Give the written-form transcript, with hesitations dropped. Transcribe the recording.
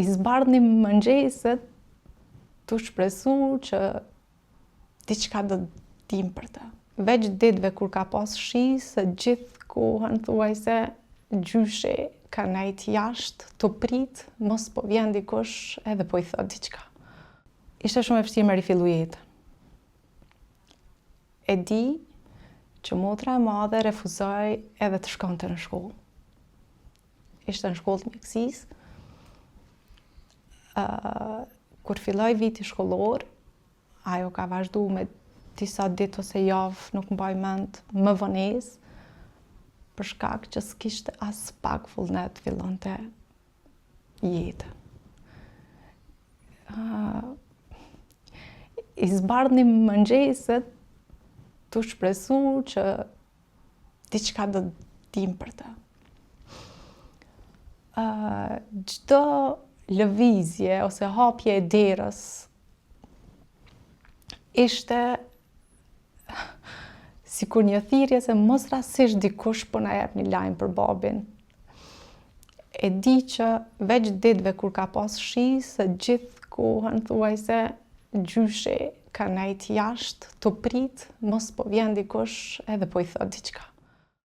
I zbardhni mëngjeset tu shpresu që diçka do dim për të. Veç ditëve kur ka pas shi, se gjithë kohën thuajse gjyshe ka nejt jashtë, të prit, mos po vjen dikush edhe po I thot diçka. Ishte shumë e vështirë me rifillu jetën. E di që motra e madhe refuzoi edhe të shkonte në shkollë. Ishte në shkollë të mjekësisë. Kur filloi viti shkollor, ajo ka vazhdu me disa ditë ose javë, nuk mbaj mend, më vonesë, për shkak që s'kishte as pak vullnet fillonte jetën. I zbardhni mëngjeset tu shpresu që diçka do dim për të. Çdo lëvizje ose hapje e derës ishte sikur një thirrje se mos rastësisht dikush po na jep një lajm për babin. E di që veç ditëve kur ka pas shi, se gjithë kohën thuajse gjyshe ka nejt jashtë, të prit, mos po vjen dikush edhe po I thot diçka.